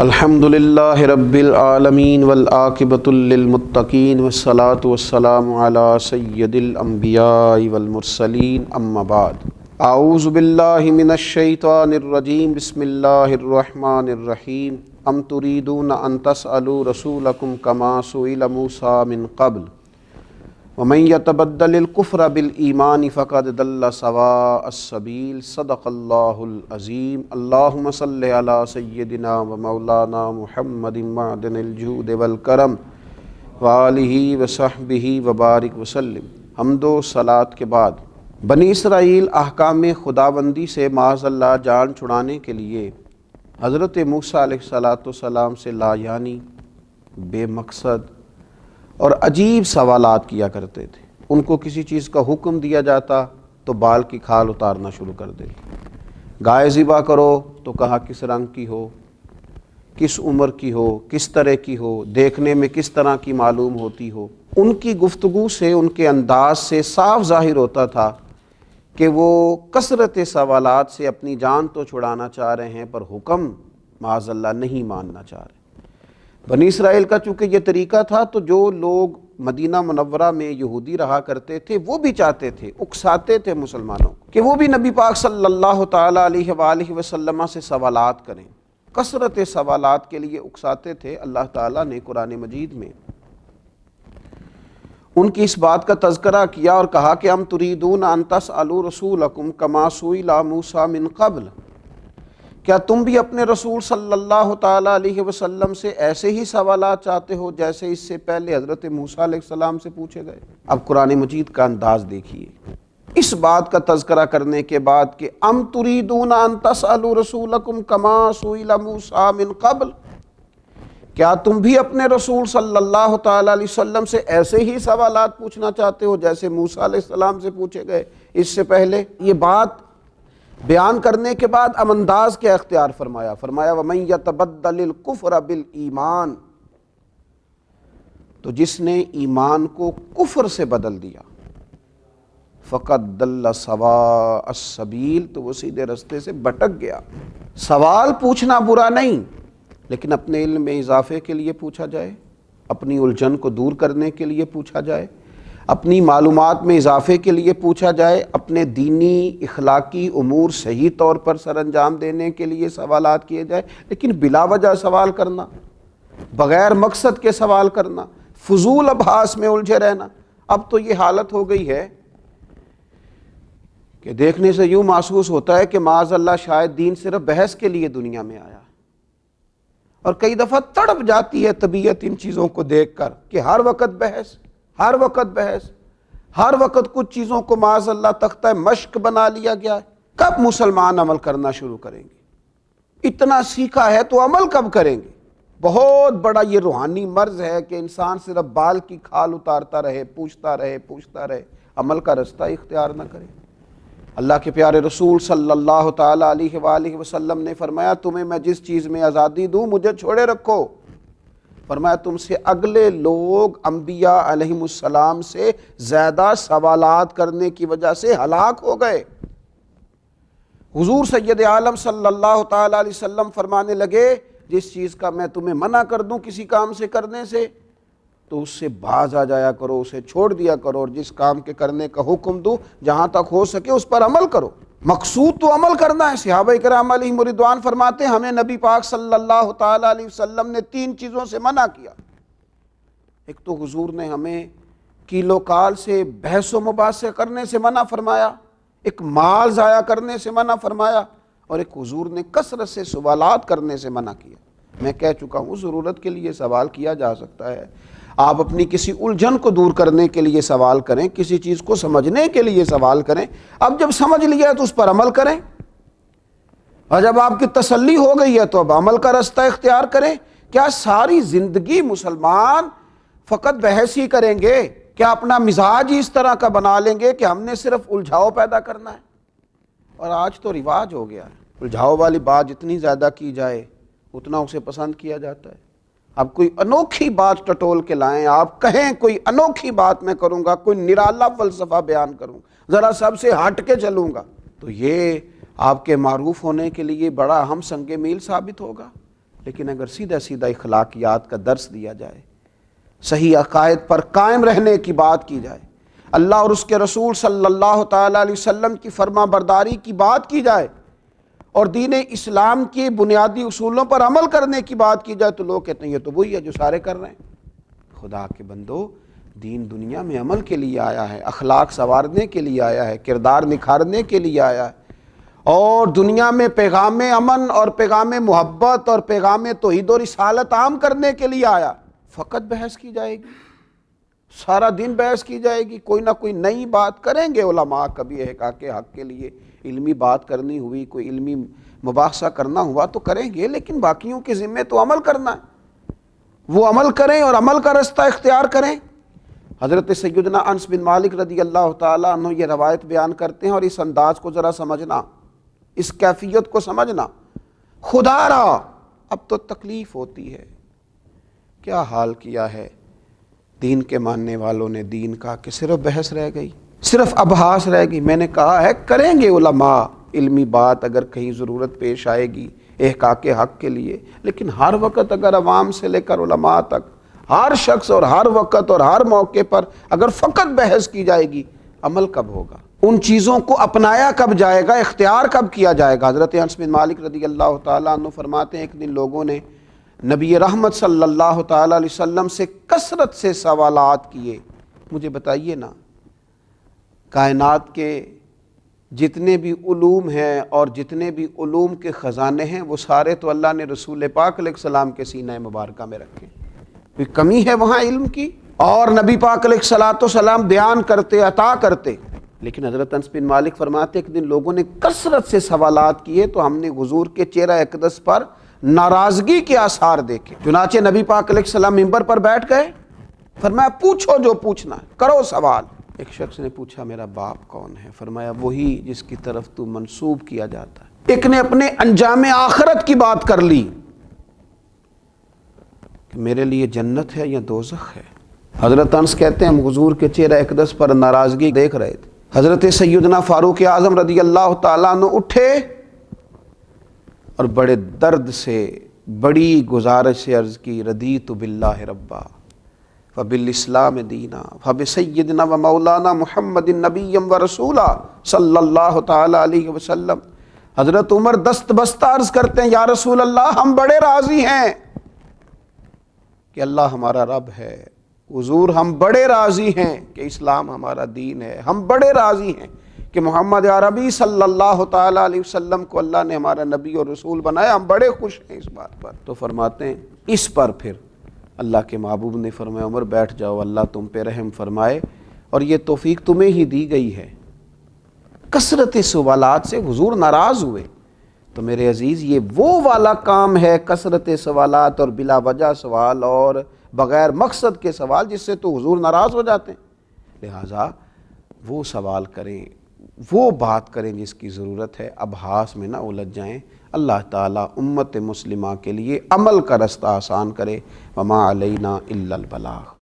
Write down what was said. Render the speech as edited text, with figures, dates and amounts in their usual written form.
الحمدللہ رب العالمین والعاقبۃ للمتقین والصلاۃ والسلام علی سید الانبیاء والمرسلین اما بعد اعوذ باللہ من الشیطان الرجیم بسم اللہ الرحمن الرحیم ام تریدون ان تسألوا رسولکم کما سئل موسیٰ من قبل ومن يتبدل الكفر بالایمان فقد ضل سواء السبیل صدق اللہ العظیم اللہم صل علی سیدنا و مولانا محمد معدن الجود والکرم وآلہ وصحبہ وبارک وسلم۔ حمد و صلاۃ کے بعد بنی اسرائیل احکام خداوندی سے معاذ اللہ جان چھڑانے کے لیے حضرت موسیٰ علیہ السلام سے لا یعنی بے مقصد اور عجیب سوالات کیا کرتے تھے۔ ان کو کسی چیز کا حکم دیا جاتا تو بال کی کھال اتارنا شروع کر دیتے۔ گائے ذبح کرو تو کہا کس رنگ کی ہو، کس عمر کی ہو، کس طرح کی ہو، دیکھنے میں کس طرح کی معلوم ہوتی ہو۔ ان کی گفتگو سے، ان کے انداز سے صاف ظاہر ہوتا تھا کہ وہ کثرت سوالات سے اپنی جان تو چھڑانا چاہ رہے ہیں پر حکم معاذ اللہ نہیں ماننا چاہ رہے۔ بنی اسرائیل کا چونکہ یہ طریقہ تھا تو جو لوگ مدینہ منورہ میں یہودی رہا کرتے تھے وہ بھی چاہتے تھے، اکساتے تھے مسلمانوں کو کہ وہ بھی نبی پاک صلی اللہ تعالیٰ علیہ وآلہ وسلم سے سوالات کریں۔ کثرت سوالات کے لیے اکساتے تھے۔ اللہ تعالیٰ نے قرآن مجید میں ان کی اس بات کا تذکرہ کیا اور کہا کہ ام تریدون ان تسألوا رسولکم کما سئل موسیٰ من قبل، کیا تم بھی اپنے رسول صلی اللہ تعالیٰ علیہ وسلم سے ایسے ہی سوالات چاہتے ہو جیسے اس سے پہلے حضرت موسیٰ علیہ السلام سے پوچھے گئے؟ اب قرآن مجید کا انداز دیکھیے۔ اس بات کا تذکرہ کرنے کے بعد کہ ام تریدون ان تسألوا رسولکم کما سئل موسیٰ من قبل، کیا تم بھی اپنے رسول صلی اللہ تعالیٰ علیہ وسلم سے ایسے ہی سوالات پوچھنا چاہتے ہو جیسے موسیٰ علیہ السلام سے پوچھے گئے اس سے پہلے؟ یہ بات بیان کرنے کے بعد اب انداز کیا اختیار فرمایا؟ وَمَن يَتَبَدَّلِ الْكُفْرَ بِالْإِيمَانِ، تو جس نے ایمان کو کفر سے بدل دیا، فَقَدْ ضَلَّ سَوَاءَ السَّبِيلِ، تو وہ سیدھے رستے سے بھٹک گیا۔ سوال پوچھنا برا نہیں، لیکن اپنے علم میں اضافے کے لیے پوچھا جائے، اپنی الجھن کو دور کرنے کے لیے پوچھا جائے، اپنی معلومات میں اضافے کے لیے پوچھا جائے، اپنے دینی اخلاقی امور صحیح طور پر سر انجام دینے کے لیے سوالات کیے جائے، لیکن بلا وجہ سوال کرنا، بغیر مقصد کے سوال کرنا، فضول ابحاث میں الجھے رہنا، اب تو یہ حالت ہو گئی ہے کہ دیکھنے سے یوں محسوس ہوتا ہے کہ معاذ اللہ شاید دین صرف بحث کے لیے دنیا میں آیا، اور کئی دفعہ تڑپ جاتی ہے طبیعت ان چیزوں کو دیکھ کر کہ ہر وقت بحث، ہر وقت بحث، ہر وقت کچھ چیزوں کو معاذ اللہ تختہ مشق بنا لیا گیا ہے۔ کب مسلمان عمل کرنا شروع کریں گے؟ اتنا سیکھا ہے تو عمل کب کریں گے؟ بہت بڑا یہ روحانی مرض ہے کہ انسان صرف بال کی کھال اتارتا رہے، پوچھتا رہے، عمل کا رستہ اختیار نہ کرے۔ اللہ کے پیارے رسول صلی اللہ تعالیٰ علیہ وآلہ وسلم نے فرمایا تمہیں میں جس چیز میں آزادی دوں مجھے چھوڑے رکھو۔ فرمایا تم سے اگلے لوگ انبیاء علیہم السلام سے زیادہ سوالات کرنے کی وجہ سے ہلاک ہو گئے۔ حضور سید عالم صلی اللہ تعالیٰ علیہ وسلم فرمانے لگے جس چیز کا میں تمہیں منع کر دوں کسی کام سے کرنے سے تو اس سے باز آ جایا کرو، اسے چھوڑ دیا کرو، اور جس کام کے کرنے کا حکم دوں جہاں تک ہو سکے اس پر عمل کرو۔ مقصود تو عمل کرنا ہے۔ صحابہ کرام علیہم رضوان فرماتے ہیں ہمیں نبی پاک صلی اللہ تعالیٰ علیہ وسلم نے 3 چیزوں سے منع کیا۔ ایک تو حضور نے ہمیں کیلو کال سے بحث و مباحثے کرنے سے منع فرمایا، ایک مال ضائع کرنے سے منع فرمایا، اور ایک حضور نے کثرت سے سوالات کرنے سے منع کیا۔ میں کہہ چکا ہوں ضرورت کے لیے سوال کیا جا سکتا ہے، آپ اپنی کسی الجھن کو دور کرنے کے لیے سوال کریں، کسی چیز کو سمجھنے کے لیے سوال کریں، اب جب سمجھ لیا تو اس پر عمل کریں، اور جب آپ کی تسلی ہو گئی ہے تو اب عمل کا رستہ اختیار کریں۔ کیا ساری زندگی مسلمان فقط بحث ہی کریں گے؟ کیا اپنا مزاج ہی اس طرح کا بنا لیں گے کہ ہم نے صرف الجھاؤ پیدا کرنا ہے؟ اور آج تو رواج ہو گیا ہے، الجھاؤ والی بات جتنی زیادہ کی جائے اتنا اسے پسند کیا جاتا ہے۔ اب کوئی انوکھی بات ٹٹول کے لائیں، آپ کہیں کوئی انوکھی بات میں کروں گا، کوئی نرالا فلسفہ بیان کروں، ذرا سب سے ہٹ کے چلوں گا، تو یہ آپ کے معروف ہونے کے لیے بڑا اہم سنگ میل ثابت ہوگا۔ لیکن اگر سیدھا سیدھا اخلاقیات کا درس دیا جائے، صحیح عقائد پر قائم رہنے کی بات کی جائے، اللہ اور اس کے رسول صلی اللہ تعالیٰ علیہ وسلم کی فرما برداری کی بات کی جائے اور دین اسلام کے بنیادی اصولوں پر عمل کرنے کی بات کی جائے، تو لوگ کہتے ہیں یہ تو وہی ہے جو سارے کر رہے ہیں۔ خدا کے بندو، دین دنیا میں عمل کے لیے آیا ہے، اخلاق سنوارنے کے لیے آیا ہے، کردار نکھارنے کے لیے آیا ہے، اور دنیا میں پیغام امن اور پیغام محبت اور پیغام توحید و رسالت عام کرنے کے لیے آیا۔ فقط بحث کی جائے گی، سارا دن بحث کی جائے گی، کوئی نہ کوئی نئی بات کریں گے علماء، کبھی احقاق حق کے لیے علمی بات کرنی ہوئی، کوئی علمی مباحثہ کرنا ہوا تو کریں گے، لیکن باقیوں کے ذمے تو عمل کرنا ہے، وہ عمل کریں اور عمل کا رستہ اختیار کریں۔ حضرت سیدنا انس بن مالک رضی اللہ تعالیٰ عنہ یہ روایت بیان کرتے ہیں، اور اس انداز کو ذرا سمجھنا، اس کیفیت کو سمجھنا۔ خدا را اب تو تکلیف ہوتی ہے، کیا حال کیا ہے دین کے ماننے والوں نے دین کا، کہ صرف بحث رہ گئی، صرف ابحاث رہ گئی۔ میں نے کہا ہے کریں گے علماء علمی بات اگر کہیں ضرورت پیش آئے گی احقاق حق کے لیے، لیکن ہر وقت اگر عوام سے لے کر علماء تک ہر شخص اور ہر وقت اور ہر موقع پر اگر فقط بحث کی جائے گی، عمل کب ہوگا؟ ان چیزوں کو اپنایا کب جائے گا؟ اختیار کب کیا جائے گا؟ حضرت انس بن مالک رضی اللہ تعالیٰ عنہ فرماتے ہیں، ایک دن لوگوں نے نبی رحمت صلی اللہ تعالیٰ علیہ وسلم سے کثرت سے سوالات کیے، مجھے بتائیے نا، کائنات کے جتنے بھی علوم ہیں اور جتنے بھی علوم کے خزانے ہیں، وہ سارے تو اللہ نے رسول پاک علیہ السلام کے سینہ مبارکہ میں رکھے، کوئی کمی ہے وہاں علم کی؟ اور نبی پاک علیہ الصلوۃ والسلام بیان کرتے، عطا کرتے، لیکن حضرت انس بن مالک فرماتے ایک دن لوگوں نے کثرت سے سوالات کیے تو ہم نے حضور کے چہرہ اقدس پر ناراضگی کے آثار دیکھے۔ چنانچہ نبی پاک علیہ السلام منبر پر بیٹھ گئے، فرمایا پوچھو جو پوچھنا ہے، کرو سوال۔ ایک شخص نے پوچھا میرا باپ کون ہے؟ فرمایا وہی جس کی طرف تو منسوب کیا جاتا ہے۔ ایک نے اپنے انجام آخرت کی بات کر لی کہ میرے لیے جنت ہے یا دوزخ ہے۔ حضرت انس کہتے ہیں ہم حضور کے چہرہ اقدس پر ناراضگی دیکھ رہے تھے۔ حضرت سیدنا فاروق اعظم رضی اللہ تعالیٰ عنہ اٹھے اور بڑے درد سے بڑی گزارش سے عرض کی، رضیت باللہ ربا وبالاسلام دینا وبسیدنا و مولانا محمد نبی و رسولا صلی اللہ تعالیٰ علیہ وسلم۔ حضرت عمر دست بستہ عرض کرتے ہیں یا رسول اللہ ہم بڑے راضی ہیں کہ اللہ ہمارا رب ہے، حضور ہم بڑے راضی ہیں کہ اسلام ہمارا دین ہے، ہم بڑے راضی ہیں کہ محمد عربی صلی اللہ تعالیٰ علیہ وسلم کو اللہ نے ہمارا نبی اور رسول بنایا، ہم بڑے خوش ہیں اس بات پر۔ تو فرماتے ہیں اس پر پھر اللہ کے محبوب نے فرمایا عمر بیٹھ جاؤ، اللہ تم پہ رحم فرمائے اور یہ توفیق تمہیں ہی دی گئی ہے۔ کثرت سوالات سے حضور ناراض ہوئے۔ تو میرے عزیز یہ وہ والا کام ہے، کثرت سوالات اور بلا وجہ سوال اور بغیر مقصد کے سوال، جس سے تو حضور ناراض ہو جاتے ہیں۔ لہٰذا وہ سوال کریں، وہ بات کریں جس کی ضرورت ہے، ابحاث میں نہ الجھ جائیں۔ اللہ تعالیٰ امت مسلمہ کے لیے عمل کا رستہ آسان کرے۔ وما علینا الا البلاغ۔